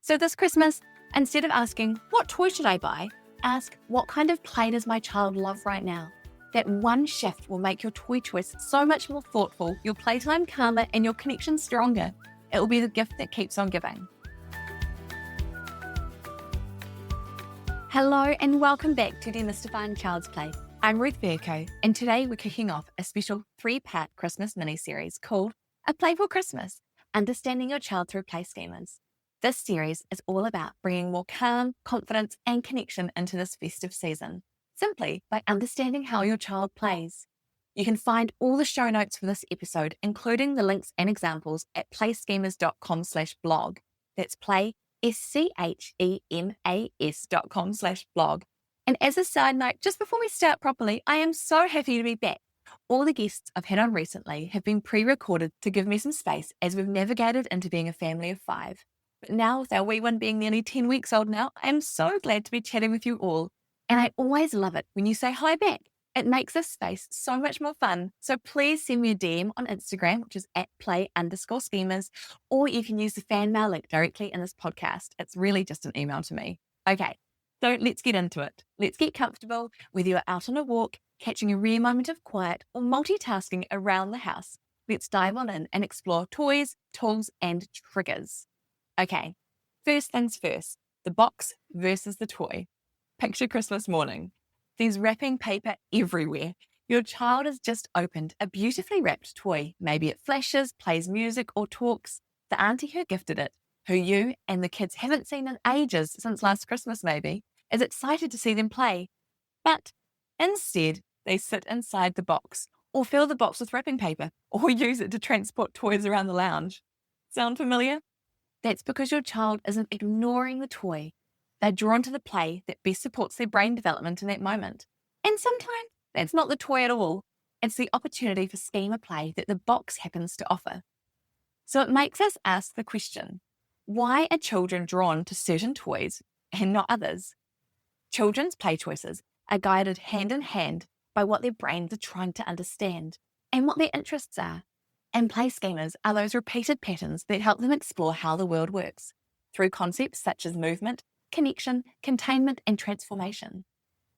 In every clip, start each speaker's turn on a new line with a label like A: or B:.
A: So this Christmas, instead of asking, what toy should I buy? Ask, what kind of play does my child love right now? That one shift will make your toy choice so much more thoughtful, your playtime calmer, and your connection stronger. It will be the gift that keeps on giving. Hello and welcome back to Demystifying Child's Play. I'm Ruth Vercoe, and today we're kicking off a special 3-part Christmas miniseries called A Playful Christmas, Understanding Your Child Through Play Schemas. This series is all about bringing more calm, confidence, and connection into this festive season, simply by understanding how your child plays. You can find all the show notes for this episode, including the links and examples, at playschemas.com/blog. That's play, schemas.com/blog. And as a side note, just before we start properly, I am so happy to be back. All the guests I've had on recently have been pre-recorded to give me some space as we've navigated into being a family of 5. But now, with our wee one being nearly 10 weeks old now, I am so glad to be chatting with you all. And I always love it when you say hi back. It makes this space so much more fun. So please send me a DM on Instagram, which is at play_schemas, or you can use the fan mail link directly in this podcast. It's really just an email to me. Okay, so let's get into it. Let's get comfortable, whether you're out on a walk, catching a rare moment of quiet, or multitasking around the house. Let's dive on in and explore toys, tools, and triggers. Okay, first things first, the box versus the toy. Picture Christmas morning. There's wrapping paper everywhere. Your child has just opened a beautifully wrapped toy. Maybe it flashes, plays music, or talks. The auntie who gifted it, who you and the kids haven't seen in ages, since last Christmas maybe, is excited to see them play. But instead, they sit inside the box, or fill the box with wrapping paper, or use it to transport toys around the lounge. Sound familiar? That's because your child isn't ignoring the toy. They're drawn to the play that best supports their brain development in that moment. And sometimes that's not the toy at all. It's the opportunity for schema play that the box happens to offer. So it makes us ask the question, why are children drawn to certain toys and not others? Children's play choices are guided hand in hand by what their brains are trying to understand and what their interests are. And play schemas are those repeated patterns that help them explore how the world works through concepts such as movement, connection, containment, and transformation.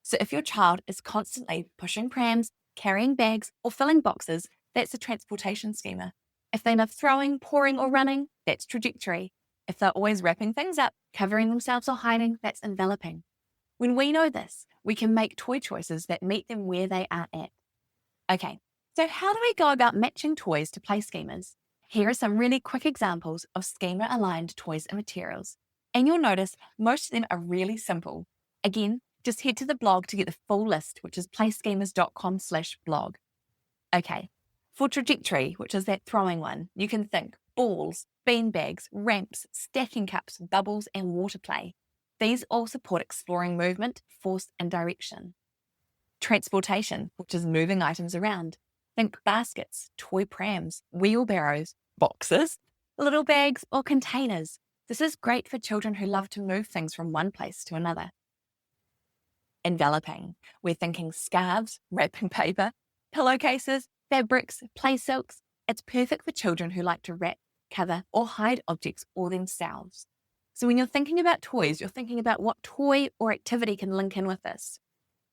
A: So if your child is constantly pushing prams, carrying bags, or filling boxes, that's a transportation schema. If they love throwing, pouring, or running, that's trajectory. If they're always wrapping things up, covering themselves, or hiding, that's enveloping. When we know this, we can make toy choices that meet them where they are at. Okay, so how do we go about matching toys to play schemas? Here are some really quick examples of schema-aligned toys and materials. And you'll notice most of them are really simple. Again, just head to the blog to get the full list, which is playschemas.com/blog. Okay, for trajectory, which is that throwing one, you can think balls, bean bags, ramps, stacking cups, bubbles, and water play. These all support exploring movement, force, and direction. Transportation, which is moving items around. Think baskets, toy prams, wheelbarrows, boxes, little bags, or containers. This is great for children who love to move things from one place to another. Enveloping. We're thinking scarves, wrapping paper, pillowcases, fabrics, play silks. It's perfect for children who like to wrap, cover, or hide objects or themselves. So when you're thinking about toys, you're thinking about what toy or activity can link in with this.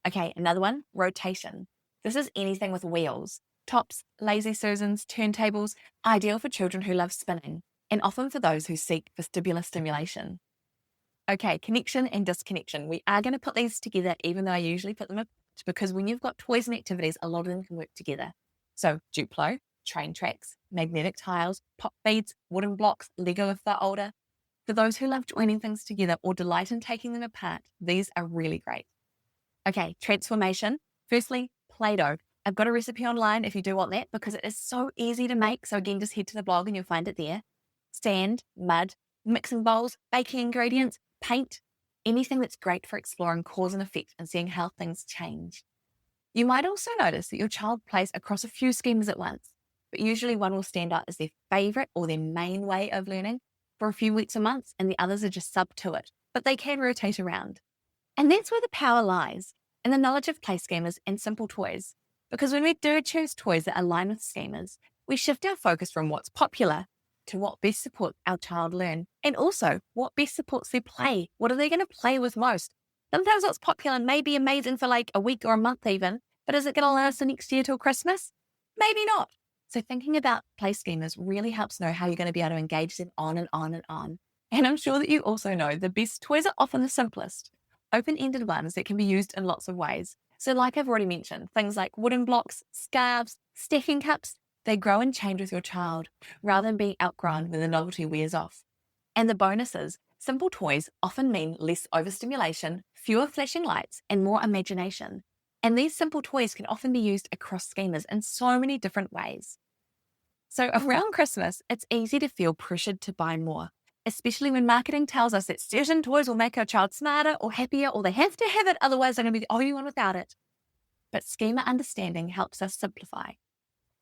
A: Okay, another one, rotation. This is anything with wheels. Tops, lazy Susans, turntables, ideal for children who love spinning, and often for those who seek vestibular stimulation. Okay, connection and disconnection. We are going to put these together, even though I usually put them apart, because when you've got toys and activities, a lot of them can work together. So Duplo, train tracks, magnetic tiles, pop beads, wooden blocks, Lego if they're older. For those who love joining things together or delight in taking them apart, these are really great. Okay, transformation. Firstly, Play-Doh. I've got a recipe online if you do want that, because it is so easy to make. So again, just head to the blog and you'll find it there. Sand, mud, mixing bowls, baking ingredients, paint, anything that's great for exploring cause and effect and seeing how things change. You might also notice that your child plays across a few schemas at once, but usually one will stand out as their favorite or their main way of learning for a few weeks or months, and the others are just sub to it, but they can rotate around. And that's where the power lies, in the knowledge of play schemas and simple toys. Because when we do choose toys that align with schemas, we shift our focus from what's popular to what best supports our child learn, and also what best supports their play. What are they going to play with most? Sometimes what's popular may be amazing for like a week or a month even, but is it going to last the next year till Christmas? Maybe not. So thinking about play schemas really helps know how you're going to be able to engage them on and on and on. And I'm sure that you also know the best toys are often the simplest, open-ended ones that can be used in lots of ways. So like I've already mentioned, things like wooden blocks, scarves, stacking cups, they grow and change with your child rather than being outgrown when the novelty wears off. And the bonus is, simple toys often mean less overstimulation, fewer flashing lights, and more imagination. And these simple toys can often be used across schemas in so many different ways. So around Christmas, it's easy to feel pressured to buy more, especially when marketing tells us that certain toys will make our child smarter or happier, or they have to have it, otherwise they're going to be the only one without it. But schema understanding helps us simplify.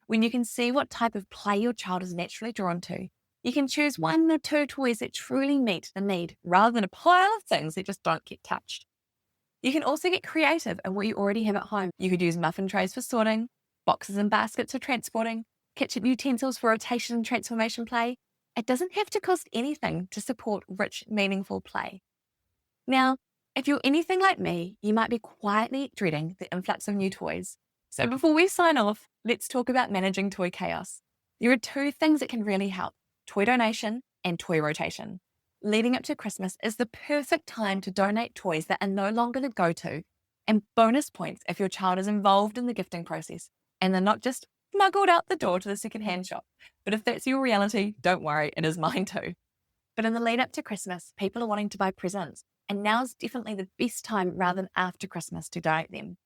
A: When you can see what type of play your child is naturally drawn to, you can choose 1 or 2 toys that truly meet the need, rather than a pile of things that just don't get touched. You can also get creative in what you already have at home. You could use muffin trays for sorting, boxes and baskets for transporting, kitchen utensils for rotation and transformation play. It doesn't have to cost anything to support rich, meaningful play. Now, if you're anything like me, you might be quietly dreading the influx of new toys. So before we sign off, let's talk about managing toy chaos. There are 2 things that can really help: toy donation and toy rotation. Leading up to Christmas is the perfect time to donate toys that are no longer the go-to, and bonus points if your child is involved in the gifting process and they're not just smuggled out the door to the secondhand shop. But if that's your reality, don't worry, it is mine too. But in the lead up to Christmas, people are wanting to buy presents, and now's definitely the best time rather than after Christmas to donate them.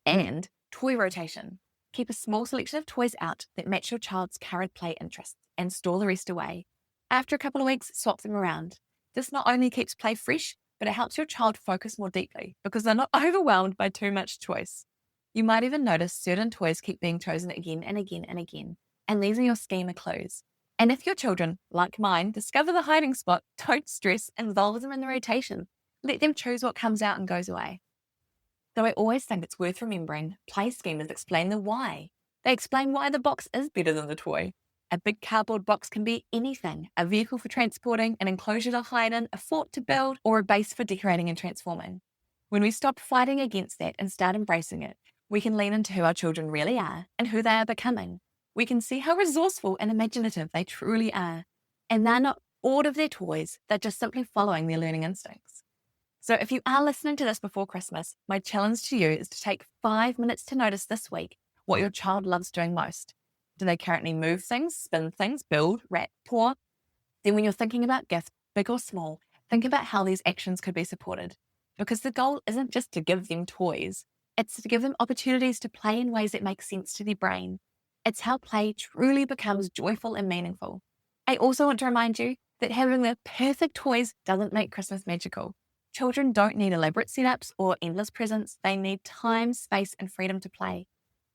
A: And toy rotation. Keep a small selection of toys out that match your child's current play interests and store the rest away. After a couple of weeks, swap them around. This not only keeps play fresh, but it helps your child focus more deeply because they're not overwhelmed by too much choice. You might even notice certain toys keep being chosen again and again and again, and these are your schema clues. And if your children, like mine, discover the hiding spot, don't stress, involve them in the rotation. Let them choose what comes out and goes away. Though I always think it's worth remembering, play schemas explain the why. They explain why the box is better than the toy. A big cardboard box can be anything: a vehicle for transporting, an enclosure to hide in, a fort to build, or a base for decorating and transforming. When we stop fighting against that and start embracing it, we can lean into who our children really are and who they are becoming. We can see how resourceful and imaginative they truly are. And they're not bored of their toys, they're just simply following their learning instincts. So if you are listening to this before Christmas, my challenge to you is to take 5 minutes to notice this week what your child loves doing most. Do they currently move things, spin things, build, wrap, pour? Then when you're thinking about gifts, big or small, think about how these actions could be supported. Because the goal isn't just to give them toys, it's to give them opportunities to play in ways that make sense to their brain. It's how play truly becomes joyful and meaningful. I also want to remind you that having the perfect toys doesn't make Christmas magical. Children don't need elaborate setups or endless presents. They need time, space, and freedom to play.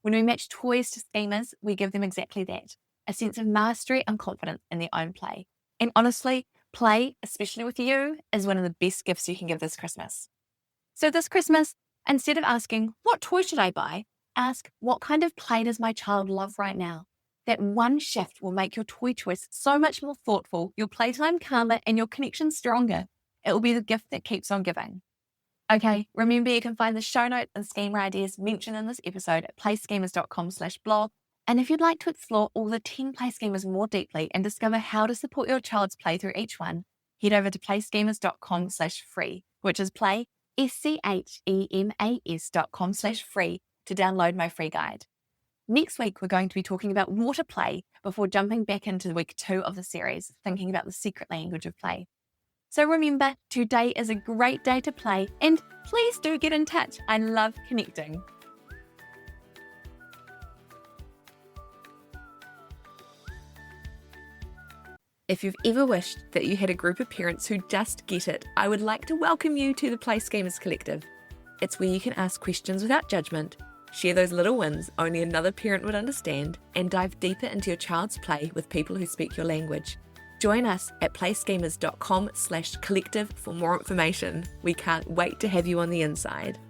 A: When we match toys to schemas, we give them exactly that, a sense of mastery and confidence in their own play. And honestly, play, especially with you, is one of the best gifts you can give this Christmas. So this Christmas, instead of asking, what toy should I buy? Ask, what kind of play does my child love right now? That one shift will make your toy choice so much more thoughtful, your playtime calmer, and your connection stronger. It will be the gift that keeps on giving. Okay, remember you can find the show notes and schema ideas mentioned in this episode at playschemas.com/blog. And if you'd like to explore all the 10 play schemas more deeply and discover how to support your child's play through each one, head over to playschemas.com/free, which is play, schemas.com/free to download my free guide. Next week, we're going to be talking about water play before jumping back into week 2 of the series, thinking about the secret language of play. So remember, today is a great day to play, and please do get in touch. I love connecting. If you've ever wished that you had a group of parents who just get it, I would like to welcome you to the Play Schemas Collective. It's where you can ask questions without judgment, share those little wins only another parent would understand, and dive deeper into your child's play with people who speak your language. Join us at playschemas.com/collective for more information. We can't wait to have you on the inside.